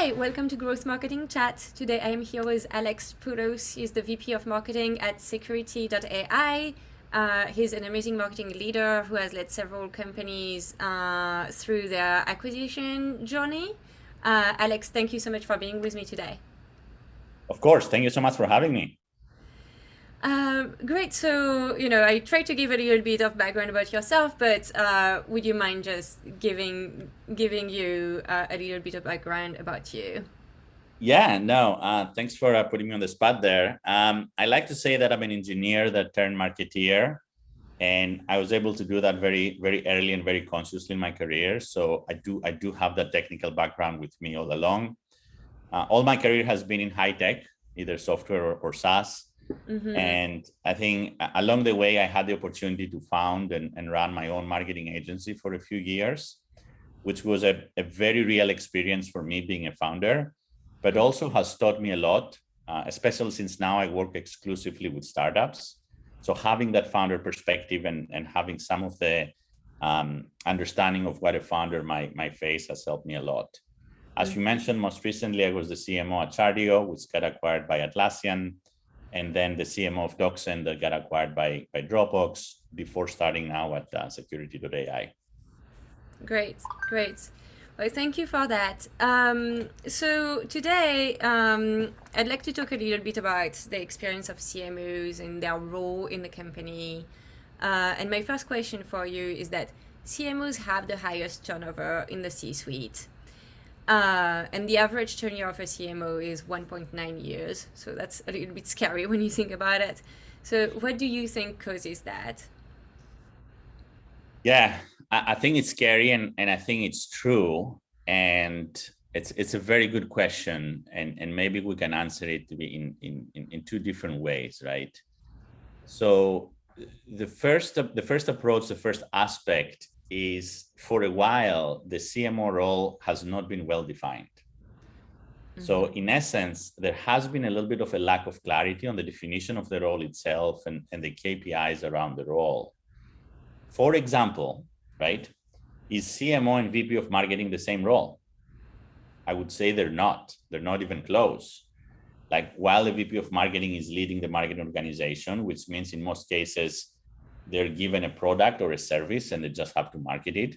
Hi, welcome to Growth Marketing Chat. Today I am here with Alex Poulos. He's the VP of Marketing at security.ai. He's an amazing marketing leader who has led several companies through their acquisition journey. Alex, thank you so much for being with me today. Of course. Thank you so much for having me. Great. So, I tried to give a little bit of background about yourself, but would you mind just giving you a little bit of background about you? Yeah, no, thanks for putting me on the spot there. I like to say that I'm an engineer that turned marketeer, and I was able to do that very, very early and very consciously in my career. So I do have that technical background with me all along. All my career has been in high tech, either software or SaaS. Mm-hmm. And I think along the way, I had the opportunity to found and run my own marketing agency for a few years, which was a very real experience for me being a founder, but also has taught me a lot, especially since now I work exclusively with startups. So having that founder perspective and having some of the understanding of what a founder might face has helped me a lot. As you mentioned, most recently, I was the CMO at Chartio, which got acquired by Atlassian, and then the CMO of DocSend that got acquired by Dropbox before starting now at security.ai. Great. Well, thank you for that. So today, I'd like to talk a little bit about the experience of CMOs and their role in the company. And my first question for you is that CMOs have the highest turnover in the C-suite. And the average tenure of a CMO is 1.9 years. So that's a little bit scary when you think about it. So what do you think causes that? Yeah, I think it's scary and I think it's true. And it's a very good question. And maybe we can answer it in two different ways, right? So the first approach, the first aspect is, for a while, the CMO role has not been well defined. So in essence, there has been a little bit of a lack of clarity on the definition of the role itself and the KPIs around the role. For example, right, is CMO and VP of marketing the same role? I would say they're not. They're not even close. Like, while the VP of marketing is leading the marketing organization, which means in most cases, they're given a product or a service and they just have to market it.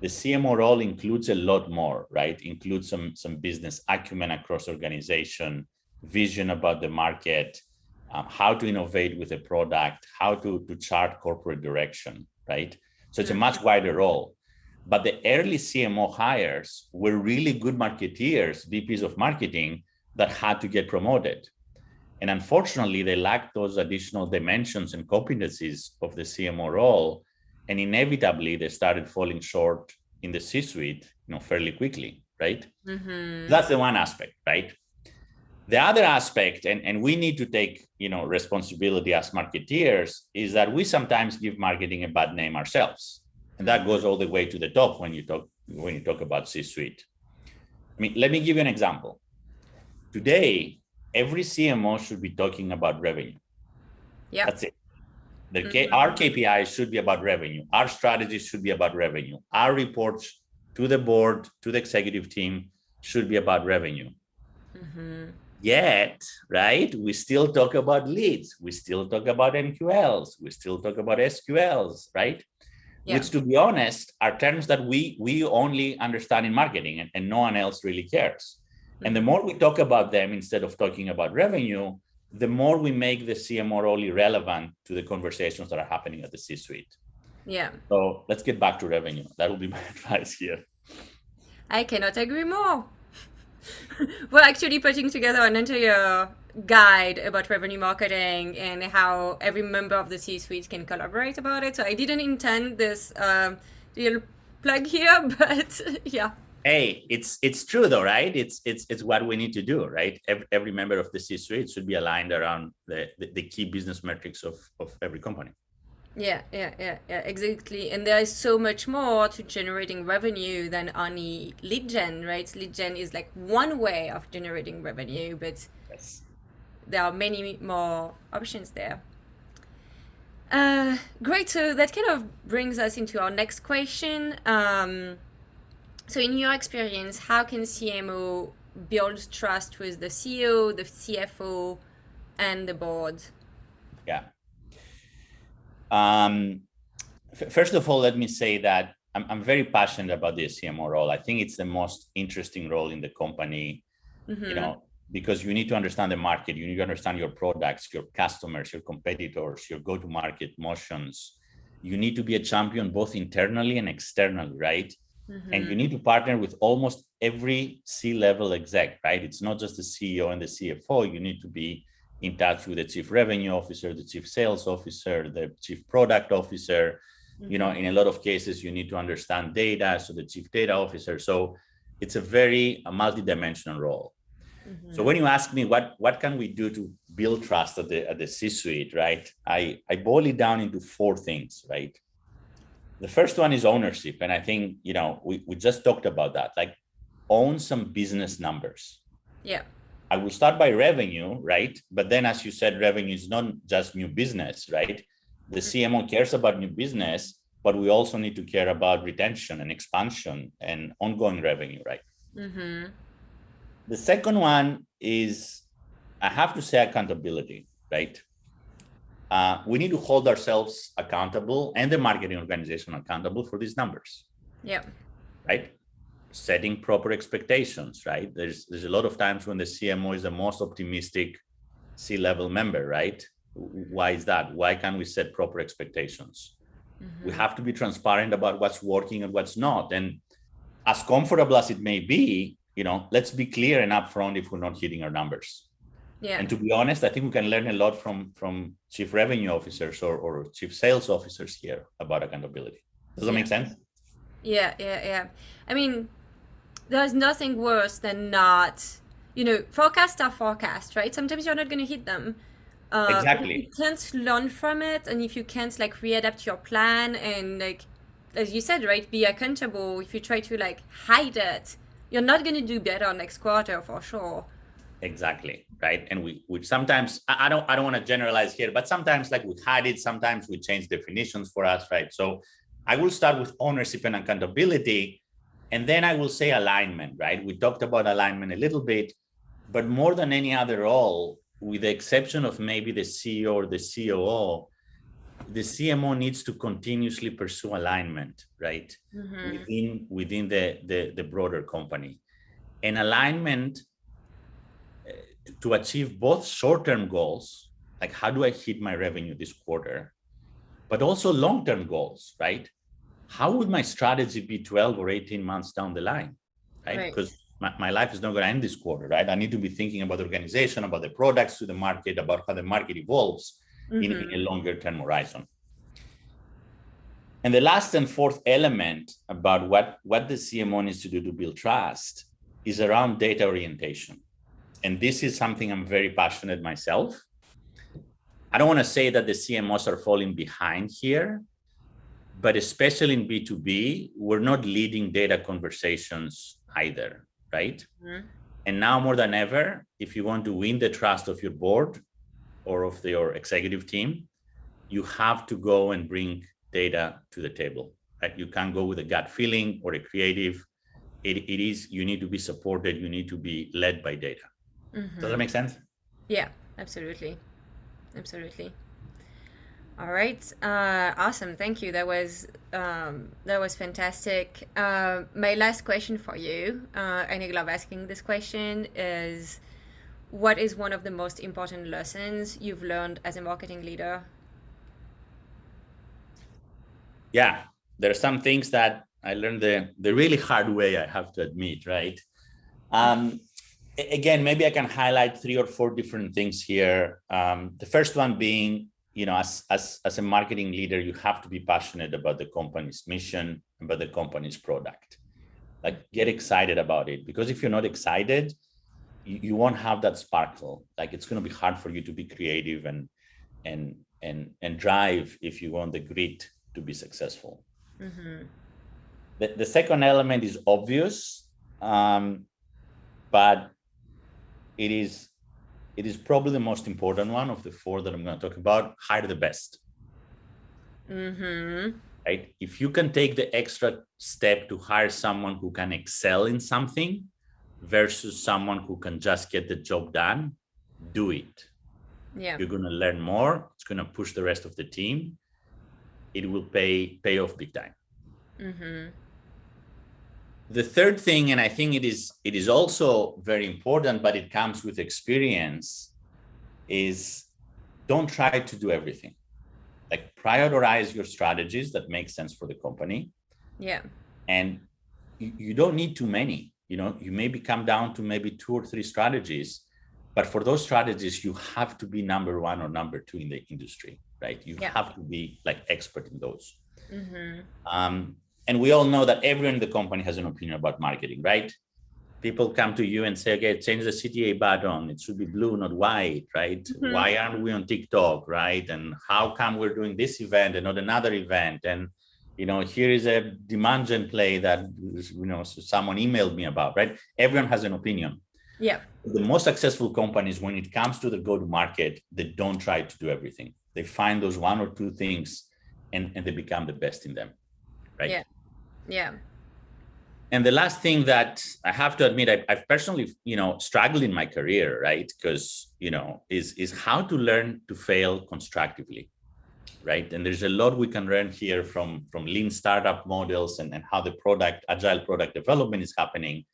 The CMO role includes a lot more, right? Includes some business acumen across organization, vision about the market, how to innovate with a product, how to chart corporate direction, right? So it's a much wider role. But the early CMO hires were really good marketeers, VPs of marketing, that had to get promoted. And unfortunately, they lacked those additional dimensions and competencies of the CMO role. And inevitably, they started falling short in the C-suite, fairly quickly, right? That's the one aspect, right? The other aspect, and we need to take, responsibility as marketeers, is that we sometimes give marketing a bad name ourselves. And that goes all the way to the top when you talk about C-suite. I mean, let me give you an example. Today, every CMO should be talking about revenue. Yeah. That's it. Our KPIs should be about revenue. Our strategies should be about revenue. Our reports to the board, to the executive team, should be about revenue. Yet, right, we still talk about leads. We still talk about MQLs. We still talk about SQLs, right? Yeah. Which, to be honest, are terms that we only understand in marketing and no one else really cares. And the more we talk about them instead of talking about revenue, the more we make the CMO role irrelevant to the conversations that are happening at the C-suite. Yeah. So let's get back to revenue. That will be my advice here. I cannot agree more. We're actually putting together an entire guide about revenue marketing and how every member of the C-suite can collaborate about it. So I didn't intend this little plug here, but yeah. Hey, it's true though, right? It's what we need to do, right? Every member of the C-suite should be aligned around the key business metrics of every company. Yeah, exactly. And there is so much more to generating revenue than only lead gen, right? Lead gen is like one way of generating revenue, but yes, there are many more options there. Great. So that kind of brings us into our next question. So in your experience, how can CMO build trust with the CEO, the CFO, and the board? Yeah. First of all, let me say that I'm very passionate about the CMO role. I think it's the most interesting role in the company, because you need to understand the market. You need to understand your products, your customers, your competitors, your go-to-market motions. You need to be a champion both internally and externally, right? And you need to partner with almost every C-level exec, right? It's not just the CEO and the CFO. You need to be in touch with the chief revenue officer, the chief sales officer, the chief product officer. In a lot of cases, you need to understand data, so the chief data officer. So it's a very multidimensional role. So when you ask me what can we do to build trust at the C-suite, right? I boil it down into four things, right? The first one is ownership. And I think, we just talked about that, like own some business numbers. Yeah. I will start by revenue, right? But then, as you said, revenue is not just new business, right? The CMO cares about new business, but we also need to care about retention and expansion and ongoing revenue, right? The second one is, I have to say, accountability, right? We need to hold ourselves accountable and the marketing organization accountable for these numbers. Yeah. Right? Setting proper expectations, right? There's a lot of times when the CMO is the most optimistic C-level member, right? Why is that? Why can't we set proper expectations? We have to be transparent about what's working and what's not. And as comfortable as it may be, let's be clear and upfront if we're not hitting our numbers. Yeah. And to be honest, I think we can learn a lot from chief revenue officers or chief sales officers here about accountability. Does that make sense? Yeah. I mean, there's nothing worse than not, forecasts are forecasts, right? Sometimes you're not going to hit them. Exactly. If you can't learn from it, and if you can't readapt your plan and as you said, right, be accountable. If you try to hide it, you're not going to do better next quarter for sure. Exactly, right. And we sometimes, I don't want to generalize here, but sometimes we hide it, sometimes we change definitions for us, right? So I will start with ownership and accountability, and then I will say alignment, right? We talked about alignment a little bit, but more than any other role, with the exception of maybe the CEO or the COO, the CMO needs to continuously pursue alignment, right? Within the broader company. And alignment to achieve both short-term goals, like how do I hit my revenue this quarter, but also long-term goals, right? How would my strategy be 12 or 18 months down the line, right? Because my life is not going to end this quarter, right? I need to be thinking about the organization, about the products to the market, about how the market evolves in a longer-term horizon. And the last and fourth element about what the CMO needs to do to build trust is around data orientation. And this is something I'm very passionate myself. I don't want to say that the CMOs are falling behind here, but especially in B2B, we're not leading data conversations either, right? And now more than ever, if you want to win the trust of your board or of your executive team, you have to go and bring data to the table, right? You can't go with a gut feeling or a creative. You need to be supported. You need to be led by data. Does that make sense? Yeah, absolutely. All right. Awesome. Thank you. That was fantastic. My last question for you, and I love asking this question, is what is one of the most important lessons you've learned as a marketing leader? Yeah, there are some things that I learned the really hard way, I have to admit, right? Again, maybe I can highlight 3 or 4 different things here. The first one being, as a marketing leader, you have to be passionate about the company's mission, about the company's product. Get excited about it, because if you're not excited, you won't have that sparkle. It's going to be hard for you to be creative and drive if you want the grit to be successful. The second element is obvious, but it is probably the most important one of the 4 that I'm going to talk about. Hire the best. right? If you can take the extra step to hire someone who can excel in something versus someone who can just get the job done, do it. Yeah. You're going to learn more. It's going to push the rest of the team. It will pay off big time. Mm-hmm. The third thing, and I think it is also very important, but it comes with experience, is don't try to do everything. Like, prioritize your strategies that make sense for the company. Yeah. And you don't need too many. You maybe come down to maybe 2 or 3 strategies, but for those strategies, you have to be number 1 or number 2 in the industry, right? You have to be like expert in those. Mm-hmm. And we all know that everyone in the company has an opinion about marketing, right? People come to you and say, okay, change the CTA button. It should be blue, not white, right? Mm-hmm. Why aren't we on TikTok, right? And how come we're doing this event and not another event? And, here is a demand gen play that, someone emailed me about, right? Everyone has an opinion. Yeah. The most successful companies, when it comes to the go-to-market, they don't try to do everything. They find those 1 or 2 things and they become the best in them, right? Yeah. Yeah. And the last thing that I have to admit, I've personally, struggled in my career, right? Because, is how to learn to fail constructively, right? And there's a lot we can learn here from lean startup models and how the agile product development is happening.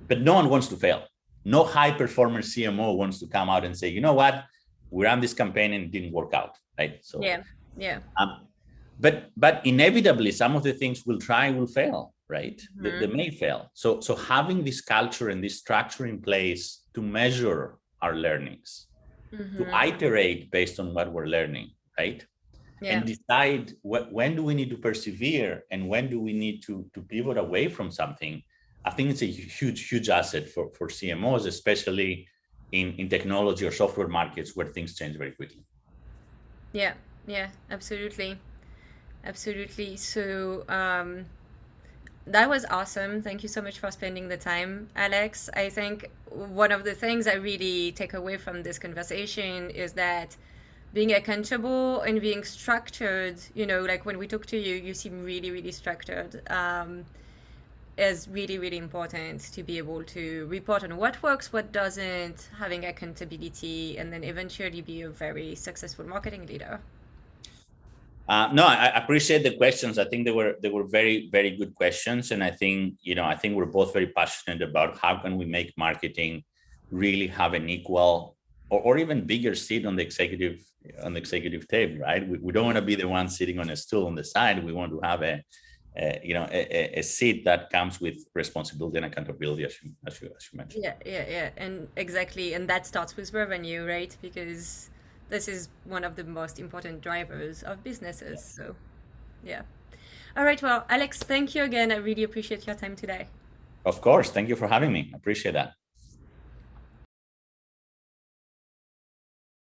But no one wants to fail. No high performer CMO wants to come out and say, you know what, we ran this campaign and it didn't work out, right? So yeah. But inevitably, some of the things we'll try will fail, right? Mm-hmm. They may fail. So having this culture and this structure in place to measure our learnings, mm-hmm. to iterate based on what we're learning, right? Yeah. And decide when do we need to persevere and when do we need to pivot away from something. I think it's a huge asset for CMOs, especially in technology or software markets where things change very quickly. Yeah, absolutely. So that was awesome. Thank you so much for spending the time, Alex. I think one of the things I really take away from this conversation is that being accountable and being structured, like when we talk to you, you seem really, really structured, is really, really important to be able to report on what works, what doesn't, having accountability, and then eventually be a very successful marketing leader. No, I appreciate the questions. I think they were very, very good questions. And I think, we're both very passionate about how can we make marketing really have an equal or even bigger seat on the executive table, right? We don't want to be the one sitting on a stool on the side. We want to have a seat that comes with responsibility and accountability, as you mentioned. Yeah. And exactly. And that starts with revenue, right? Because this is one of the most important drivers of businesses. So, yeah. All right. Well, Alex, thank you again. I really appreciate your time today. Of course. Thank you for having me. I appreciate that.